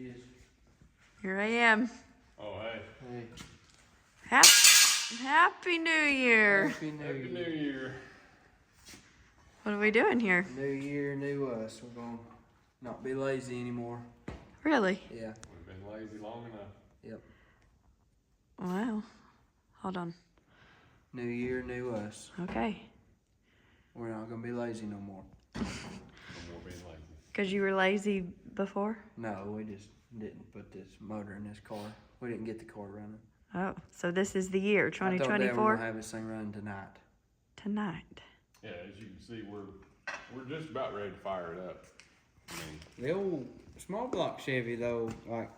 is. Here I am. Oh, hey. Hey. Happy New Year. Happy New Happy New Year. What are we doing here? New year, new us. We're gonna not be lazy anymore. Really? Yeah. We've been lazy long enough. Yep. Wow. Hold on. New year, new us. Okay. We're not gonna be lazy no more. No more being lazy. Because you were lazy before? No, we just didn't put this motor in this car. We didn't get the car running. Oh, so this is the year, I told Dad we're 2024? gonna have this thing running tonight. Tonight. Yeah, as you can see, we're just about ready to fire it up. I mean, The old small block Chevy though, like,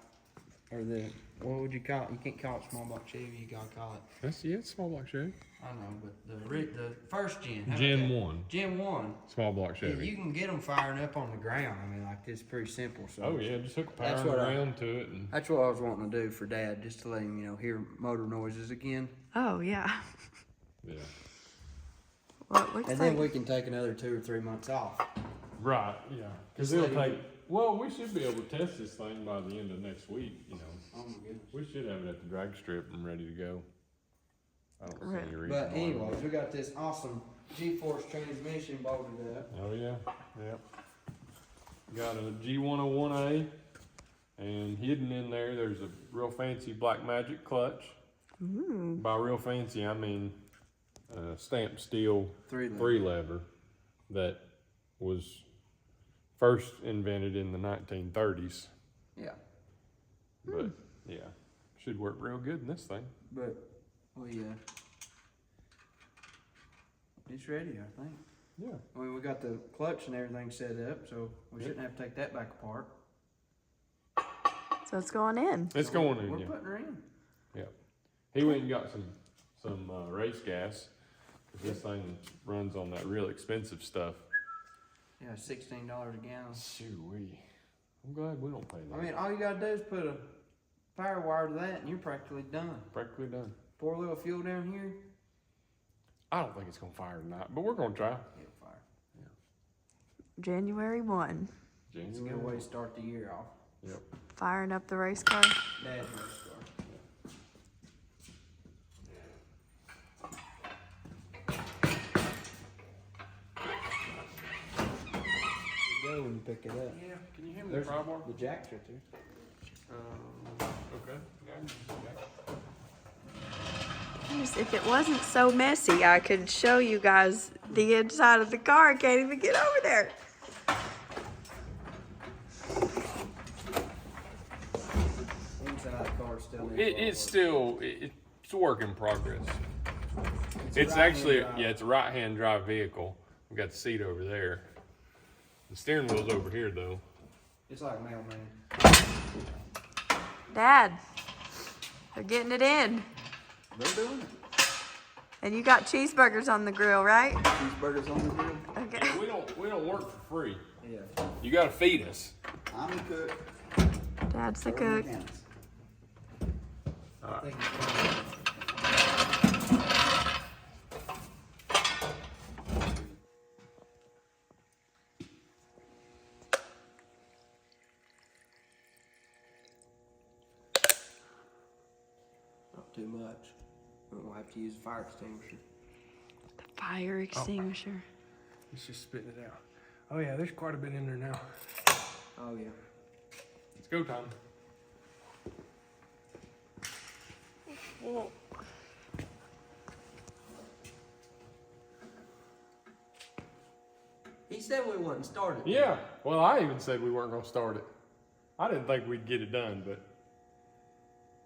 or the, what would you call it? You can't call it small block Chevy, you gotta call it. it's small block Chevy. I know, but the first gen. how about Gen that? 1. Gen 1. Small block Yeah, Chevy. you can get them firing up on the ground. I mean, like, this is pretty simple. So Oh yeah, just hook a That's power what I- around to it and that's what I was wanting to do for Dad, just to let him, hear motor noises again. Oh, yeah. yeah. Well, it looks And like... then we can take another 2 or 3 months off. Right, yeah. Because Just it'll let take, well, we should be able to test this thing by the end of next week, you know. Oh my goodness. We should have it at the drag strip and ready to go. I don't see Right. any reason But why we anyways, wouldn't. we got this awesome G-force transmission bolted up. Oh yeah, yep. Got a G101A, and hidden in there's a real fancy Black Magic clutch. Ooh. By real fancy, I mean stamped steel 3-lever that was first invented in the 1930s. Yeah. But yeah, should work real good in this thing. But it's ready, I think. Yeah. I mean, we got the clutch and everything set up, so we shouldn't have to take that back apart. So it's going in. It's going in, We're yeah. putting her in. Yeah. He went and got some race gas. 'Cause this thing runs on that real expensive stuff. Yeah, $16 a gallon. Shoo-wee. I'm glad we don't pay that. I mean, all you gotta do is put a power wire to that and you're practically done. Practically done. Pour a little fuel down here, I don't think it's gonna fire tonight, but we're gonna try. it'll fire. January 1. It's a good way to start the year off. Yep. Firing up the race car. Dad's race car. Go when you pick it up. Yeah. Can you hand me There's the pry bar? the jack's right there. Okay. Yeah, I can use the jack. If it wasn't so messy, I could show you guys the inside of the car. I can't even get over there. Inside the car still needs It's a lot of work. still it's a work in progress. It's a It's right-hand actually drive. it's a right-hand drive vehicle. We got the seat over there. The steering wheel's over here though. It's like mailman. Dad, they're getting it in. They're doing it. And you got cheeseburgers on the grill, right? Cheeseburgers on the grill. Okay. We don't work for free. Yeah. You gotta feed us. I'm the cook. Dad's the We're cook. mechanics. All right. Thank you. Not too much. We won't have to use a fire extinguisher. The fire extinguisher. Let's just spit it out. Oh yeah, there's quite a bit in there now. Oh yeah. It's go time. He said we wouldn't start it. Yeah. Well, I even said we weren't gonna start it. I didn't think we'd get it done, but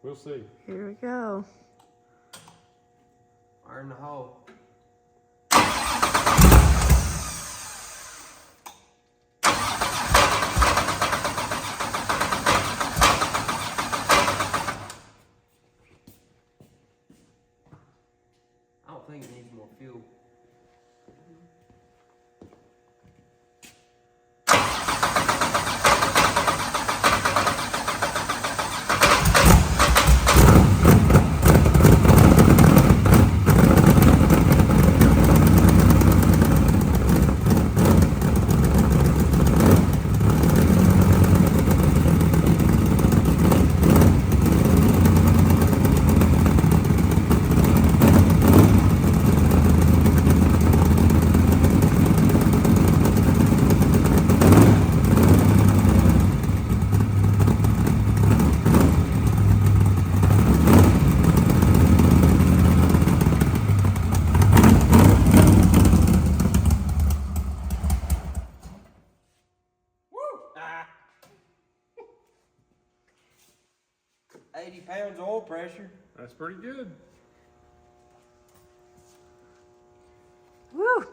we'll see. Here we go. Fire in the hole. I don't think it needs more fuel. 80 pounds of oil pressure. That's pretty good. Woo!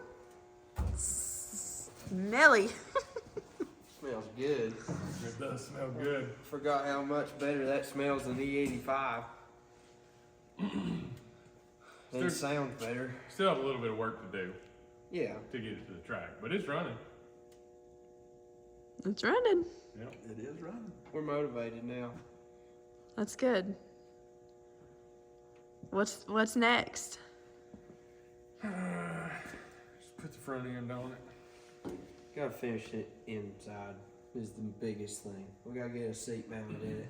Smelly. Smells good. It does smell good. Forgot how much better that smells than E85. And sounds better. Still have a little bit of work to do Yeah. to get it to the track, but it's running. It's running. Yep. It is running. We're motivated now. That's good. What's next? Just put the front end on it. Gotta finish it inside is the biggest thing. We gotta get a seat mounted in it.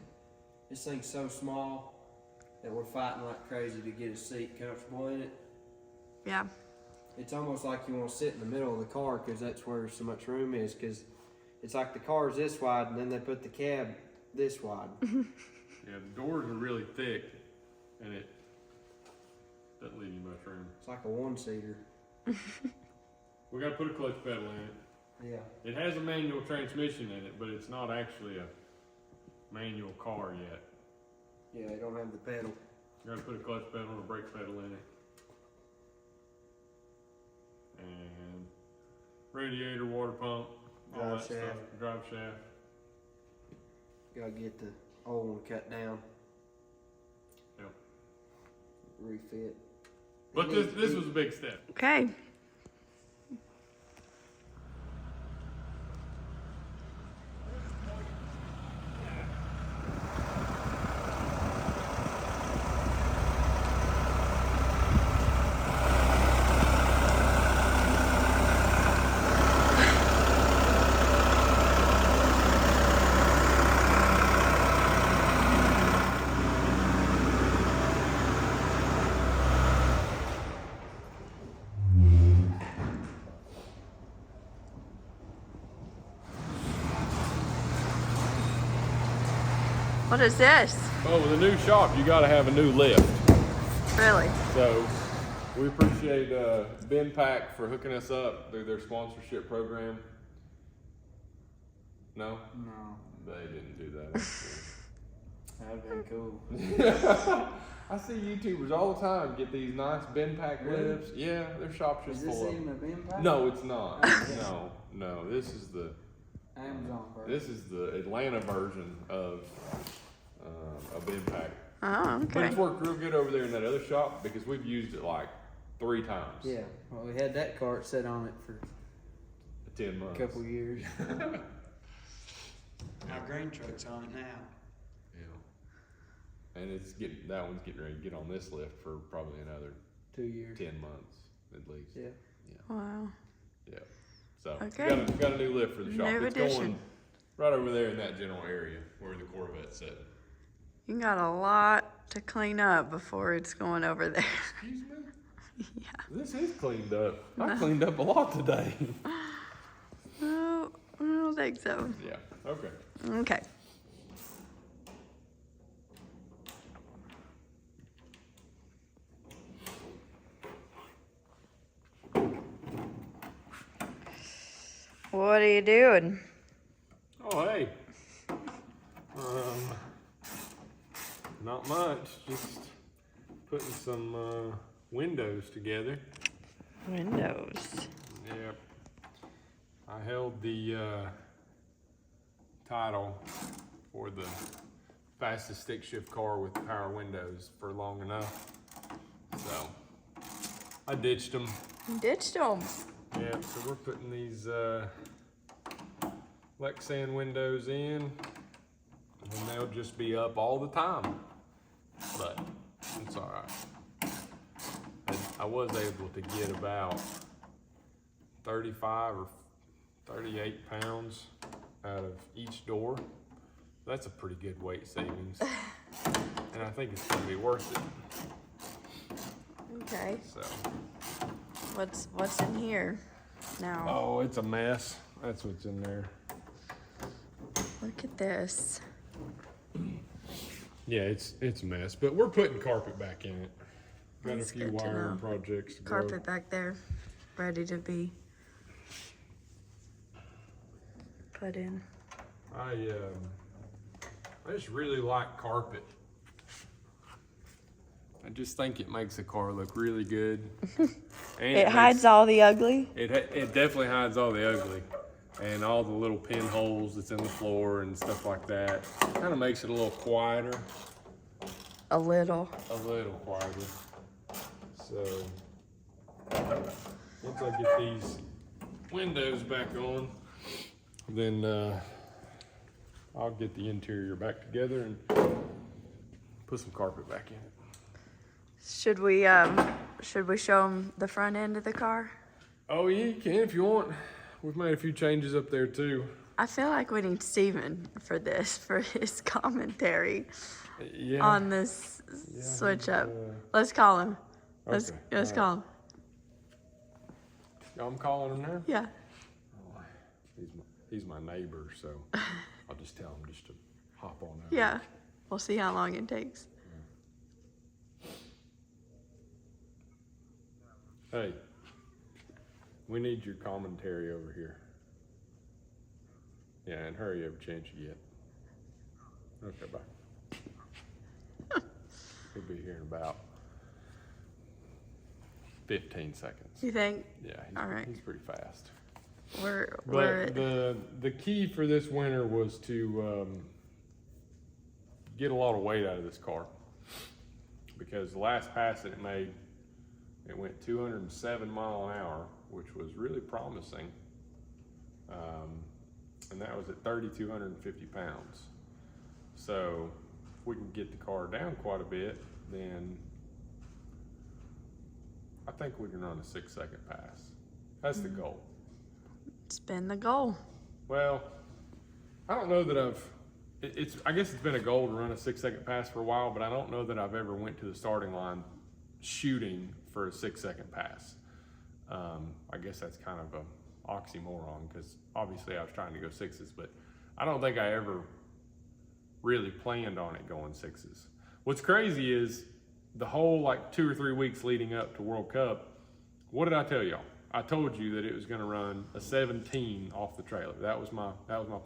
This thing's so small that we're fighting like crazy to get a seat comfortable in it. Yeah. It's almost like you want to sit in the middle of the car because that's where so much room is. Because it's like the car's this wide and then they put the cab this wide. Yeah, the doors are really thick, and it doesn't leave you much room. It's like a one-seater. We got to put a clutch pedal in it. Yeah. It has a manual transmission in it, but it's not actually a manual car yet. Yeah, they don't have the pedal. You got to put a clutch pedal and a brake pedal in it. And radiator, water pump, all Drive that shaft. stuff. Drive shaft. Gotta get the old one cut down. Yep. Refit. But this was a big step. Okay. What is this? Oh, with a new shop, you got to have a new lift. Really? So we appreciate Ben Pack for hooking us up through their sponsorship program. No? No. They didn't do that. That'd been cool. I see YouTubers all the time get these nice Ben Pack lifts. Yeah, their shop's just Is this full of even a bin pack? No, it's not. No. This is the Atlanta version of a Ben Pack. Oh, But okay. it's worked real good over there in that other shop because we've used it like 3 times. Yeah. Well, we had that cart set on it for 10 months. a couple years. Our grain truck's on it now. Yeah. And that one's getting ready to get on this lift for probably another 2 years. 10 months at least. Yeah. Wow. Yeah. So Okay. got a new lift for the shop. New It's addition. going right over there in that general area where the Corvette's sitting. You got a lot to clean up before it's going over there. Excuse me? Yeah. This is cleaned up. I cleaned up a lot today. No, I don't think so. Yeah. Okay. Okay. What are you doing? Oh, hey. Not much. Just putting some windows together. Windows. Yep. I held the title for the fastest stick shift car with power windows for long enough. So I ditched them. Ditched them. Yeah, so we're putting these Lexan windows in, and they'll just be up all the time. But it's all right. And I was able to get about 35 or 38 pounds out of each door. That's a pretty good weight savings, and I think it's gonna be worth it. Okay. So. What's in here now? Oh, it's a mess. That's what's in there. Look at this. Yeah, it's a mess, but we're putting carpet back in it. Got That's a few good to wiring know. projects to go. Carpet back there, ready to be put in. I just really like carpet I just think it makes the car look really good. And It hides all the ugly. It definitely hides all the ugly. And all the little pinholes that's in the floor and stuff like that. Kind of makes it a little quieter. A little. A little quieter. So, once I get these windows back on, then I'll get the interior back together and put some carpet back in it. Should we show them the front end of the car? Oh yeah, you can if you want. We've made a few changes up there too. I feel like we need Steven for this, for his commentary on this switch up. Let's call him. Let's call him. I'm calling him now? Yeah. Oh, he's my neighbor, so I'll just tell him just to hop on out. Yeah. We'll see how long it takes. Hey, we need your commentary over here. Yeah, and hurry up, chance you get. Okay, bye. He'll be here in about 15 seconds. You think? Yeah, All right. He's pretty fast. But the key for this winter was to get a lot of weight out of this car, because the last pass that it made, it went 207 mile an hour, which was really promising, and that was at 3,250 pounds. So if we can get the car down quite a bit, then I think we can run a 6-second pass. That's the goal. It's been the goal. Well, I don't know that I guess it's been a goal to run a 6-second pass for a while, but I don't know that I've ever went to the starting line shooting for a 6-second pass. I guess that's kind of an oxymoron, because obviously I was trying to go 6s, but I don't think I ever really planned on it going 6s. What's crazy is the whole like 2 or 3 weeks leading up to World Cup, what did I tell y'all? I told you that it was going to run a 17 off the trailer. That was my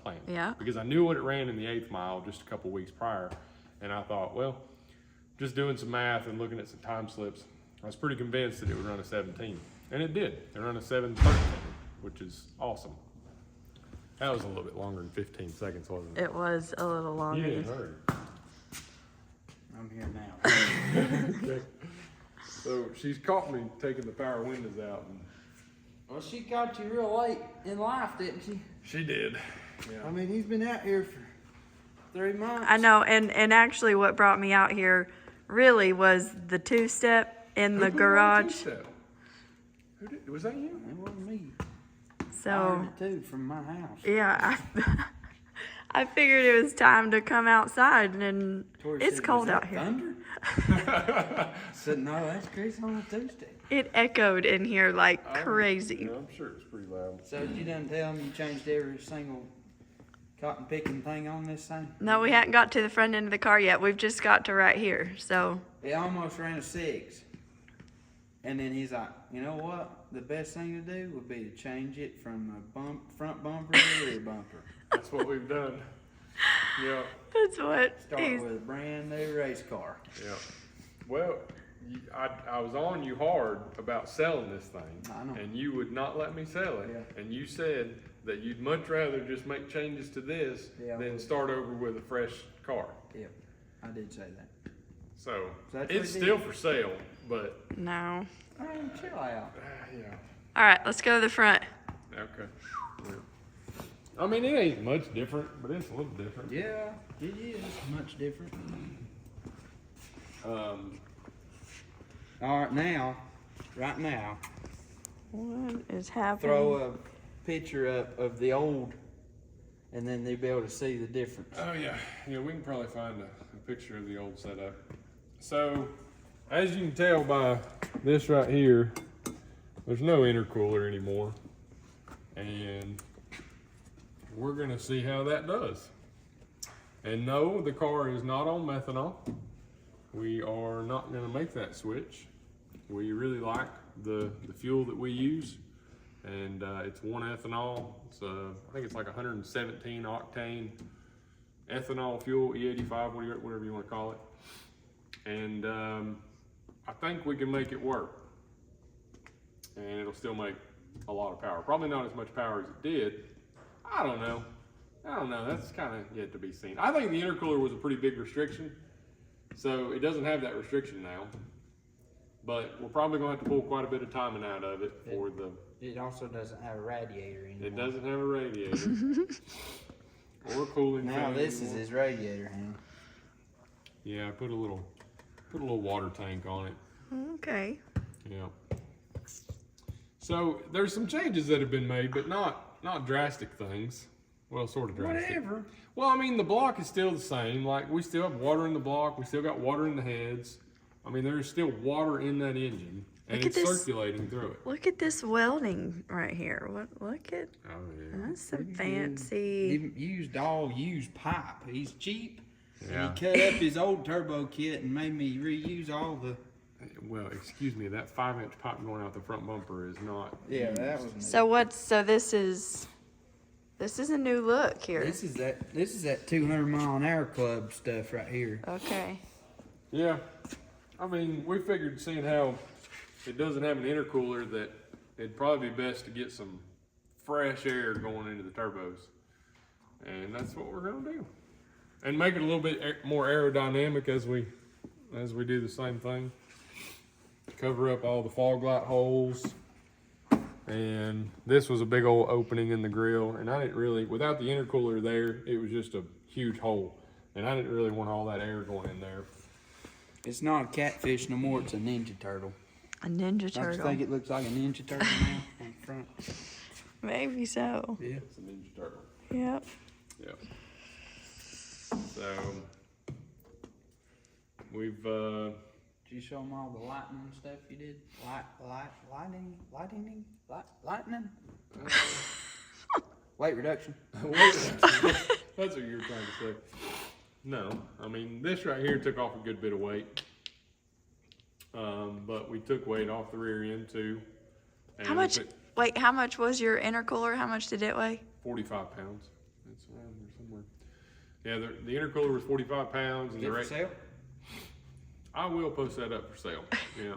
plan. Yeah. Because I knew what it ran in the 8th mile just a couple weeks prior, and I thought, well, just doing some math and looking at some time slips, I was pretty convinced that it would run a 17, and it did. It ran a 7:13, which is awesome. That was a little bit longer than 15 seconds, wasn't it? It was a little longer. You didn't hurry. I'm here now. Okay. So she's caught me taking the power windows out. And Well, she caught you real late in life, didn't she? she did. Yeah. I mean, he's been out here for 3 months. I know, and actually what brought me out here really was the 2-step in the garage. Who did? Was that you? It wasn't me. I So, heard it too from my house. yeah, I figured it was time to come outside, and Tori it's said, cold "Was that out here. Thunder? I said, no, that's Chris on a Tuesday. It echoed in here like crazy. Yeah, I'm sure it's pretty loud. So you done tell him you changed every single cotton picking thing on this thing? No, we hadn't got to the front end of the car yet. We've just got to right here. So, It almost ran a 6. And then he's like, you know what? The best thing to do would be to change it from a front bumper to a rear bumper. That's what we've done. Yeah. that's what Start he's... with a brand new race car. Yeah. Well, I was on you hard about selling this thing. I know. And you would not let me sell it. Yeah. And you said that you'd much rather just make changes to this than start over with a fresh car. Yep, I did say that. So That's it's what it still is. for sale, but No. I mean, chill out. yeah. All right, let's go to the front. Okay. Yeah. I mean, it ain't much different, but it's a little different. Yeah, it is much different. All right, right now, What is happening? throw a picture up of the old, and then they'll be able to see the difference. Oh yeah, yeah. We can probably find a picture of the old setup. So, as you can tell by this right here, there's no intercooler anymore, and we're gonna see how that does. And no, the car is not on methanol. We are not gonna make that switch. We really like the fuel that we use, and it's 1 ethanol. It's I think it's like 117 octane ethanol fuel, E85, whatever you want to call it. And I think we can make it work. And it'll still make a lot of power. Probably not as much power as it did. I don't know. That's kind of yet to be seen. I think the intercooler was a pretty big restriction. So it doesn't have that restriction now. But we're probably going to have to pull quite a bit of timing out of it for the... It also doesn't have a radiator anymore. It doesn't have a radiator. Or a cooling fan Now this anymore. is his radiator, huh? Yeah, I put a little water tank on it. Okay. Yeah. So there's some changes that have been made, but not drastic things. Well, sort of drastic. Whatever. Well, I mean, the block is still the same. Like, we still have water in the block. We still got water in the heads. I mean, there's still water in that engine, and it's circulating through it. Look at this welding right here. Look at, Oh, yeah. that's some fancy. He used all used pipe. He's cheap. Yeah. And he cut up his old turbo kit and made me reuse all the... Well, excuse me, that 5-inch pipe going out the front bumper is not... Yeah, that was... So this is a new look here. This is that 200 mile an hour club stuff right here. Okay. Yeah. I mean, we figured, seeing how it doesn't have an intercooler, that it'd probably be best to get some fresh air going into the turbos. And that's what we're gonna do. And make it a little bit more aerodynamic as we do the same thing. Cover up all the fog light holes. And this was a big old opening in the grill, and I didn't really, without the intercooler there, it was just a huge hole. And I didn't really want all that air going in there. It's not a catfish no more. It's a Ninja Turtle. A Ninja Don't Turtle. you think it looks like a Ninja Turtle now on the front? Maybe so. Yeah. It's a Ninja Turtle. Yep. Yep. So we've Did you show them all the lightning stuff you did? Lightning? Weight reduction. That's what you were trying to say. No, I mean, this right here took off a good bit of weight. But we took weight off the rear end too. And How much? Wait, how much was your intercooler? How much did it weigh? 45 pounds. It's around there somewhere. Yeah, the intercooler was 45 pounds. And Is it for sale? I will post that up for sale. Yeah.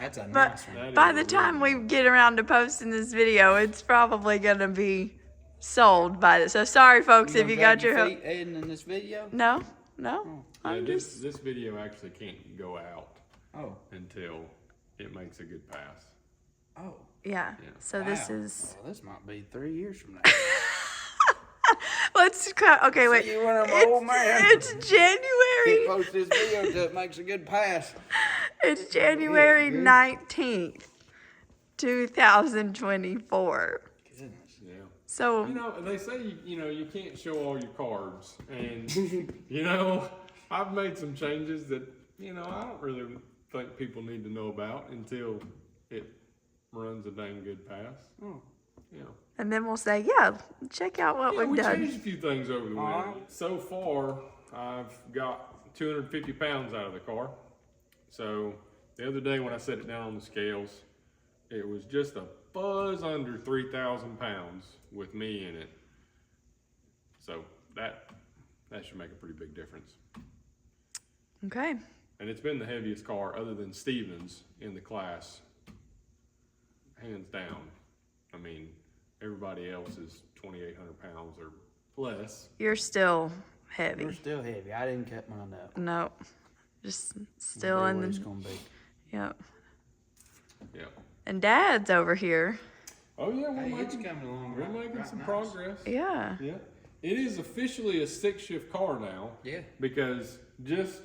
That's a But nice one. That by is the a time really we get around to posting this video, it's probably gonna be sold by this. So sorry, folks, if you got your feet Aiden in this video? no. Yeah, I'm this just this video actually can't go out Oh. until it makes a good pass. Oh. yeah. Yeah. So this Wow. is. Well, this might be 3 years from now. Let's okay. Wait. See you when I'm an old man. It's Can't January. post this video until it makes a good pass. It's January Good. 19th, 2024. Goodness. Yeah. So You know, they say, you can't show all your cards. And, I've made some changes that, I don't really think people need to know about until it runs a dang good pass. Oh. Yeah. and then we'll say, yeah, check out what Yeah, we've we done. changed a few things over the winter. Alright. So far, I've got 250 pounds out of the car. So the other day when I set it down on the scales, it was just a buzz under 3,000 pounds with me in it. So that should make a pretty big difference. Okay. And it's been the heaviest car other than Stevens in the class, hands down. I mean, everybody else is 2,800 pounds or less. You're still We're heavy. still heavy. I didn't cut mine up. No. Just still Be in what it's the. gonna be. Yep. Yeah. And Dad's over here. Oh yeah, Hey, it's coming along. we're making right some nice. progress. Yeah. Yeah. It is officially a 6-shift car now. Yeah. Because just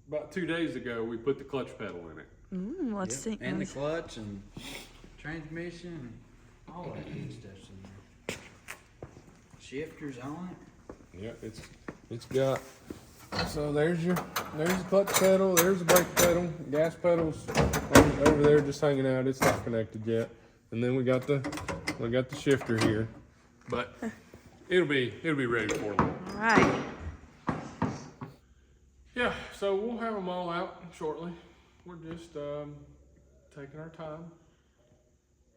about 2 days ago, we put the clutch pedal in it. Let's see. And the clutch and transmission and all that good stuff's in there. Shifters on it. Yeah, it's got, so there's the clutch pedal, there's the brake pedal, gas pedals over there just hanging out. It's not connected yet. And then we got the shifter here. But it'll be ready for them. All right. Yeah, so we'll have them all out shortly. We're just taking our time.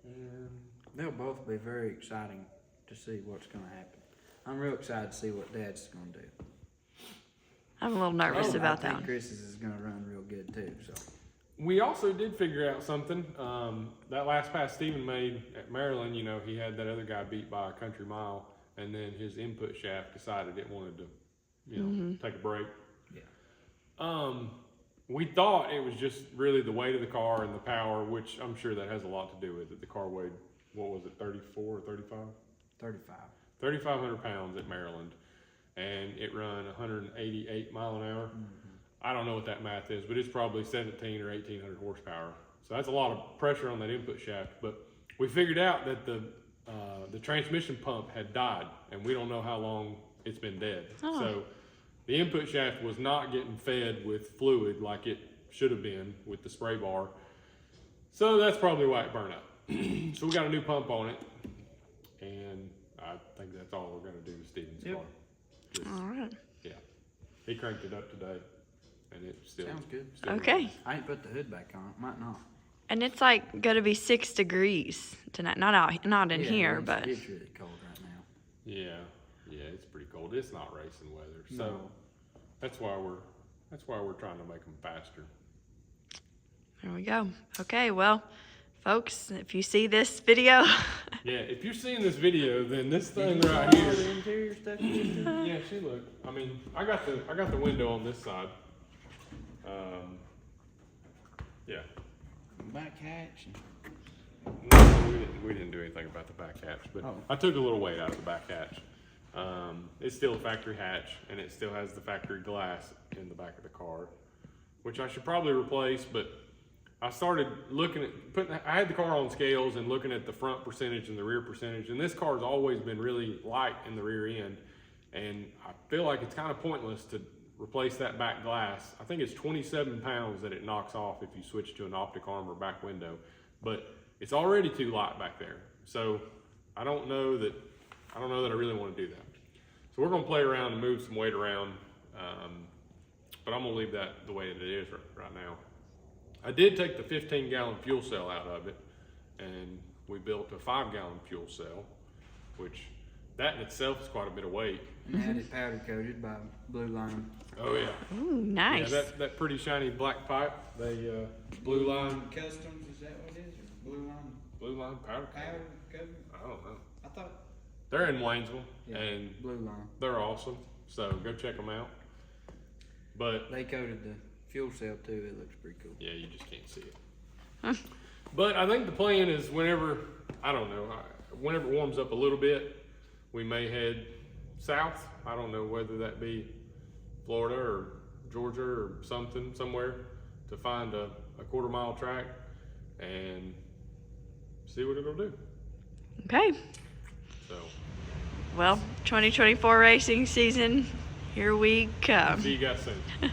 And They'll both be very exciting to see what's gonna happen. I'm real excited to see what Dad's gonna do. I'm a little nervous about I that think one. Chris's is gonna run real good too. So we also did figure out something. That last pass Steven made at Maryland, you know, he had that other guy beat by a country mile, and then his input shaft decided it wanted to, you know, take a break. Yeah. We thought it was just really the weight of the car and the power, which I'm sure that has a lot to do with it. The car weighed, what was it, 34 or 35? 35. 3,500 pounds at Maryland, and it run 188 mile an hour. I don't know what that math is, but it's probably 17 or 1,800 horsepower. So that's a lot of pressure on that input shaft. But we figured out that the transmission pump had died, and we don't know how long it's been dead. Oh. So the input shaft was not getting fed with fluid like it should have been with the spray bar. So that's probably why it burned up. So we got a new pump on it, and I think that's all we're gonna do with Steven's car. Just, All right. yeah, he cranked it up today, and it still Sounds good. still Okay. runs. I ain't put the hood back on. Might not. And it's like gonna be 6 degrees tonight. Not in here, but It's really cold right now. Yeah, it's pretty cold. It's not racing weather, so No. that's why we're trying to make them faster. there we go. Okay, well, folks, if you see this video, Yeah, if you're seeing this video, then this thing right here. The interior stuff. Yeah, see, look. I mean, I got the window on this side. Yeah. Back hatch. No, we didn't do anything about the back hatch, but Oh. I took a little weight out of the back hatch. It's still a factory hatch, and it still has the factory glass in the back of the car, which I should probably replace, but I started looking at I had the car on scales and looking at the front percentage and the rear percentage, and this car's always been really light in the rear end, and I feel like it's kind of pointless to replace that back glass. I think it's 27 pounds that it knocks off if you switch to an optic armor back window, but it's already too light back there. So I don't know that I really want to do that. So we're gonna play around and move some weight around, but I'm gonna leave that the way that it is right now. I did take the 15-gallon fuel cell out of it, and we built a 5-gallon fuel cell, which that in itself is quite a bit of weight. And had it powder coated by Blue Line. Oh yeah. ooh, nice. Yeah, that pretty shiny black pipe, they Blue Line Customs, is that what it is? Or Blue Line powder coat. powder coated? I don't know. I thought. They're in Waynesville, Yeah, and Blue Line. they're awesome. So go check them out. But They coated the fuel cell too. It looks pretty cool. yeah, you just can't see it. But I think the plan is whenever it warms up a little bit, we may head south. I don't know whether that be Florida or Georgia or somewhere to find a quarter-mile track and see what it'll do. Okay. So Well, 2024 racing season, here we come. see you guys soon.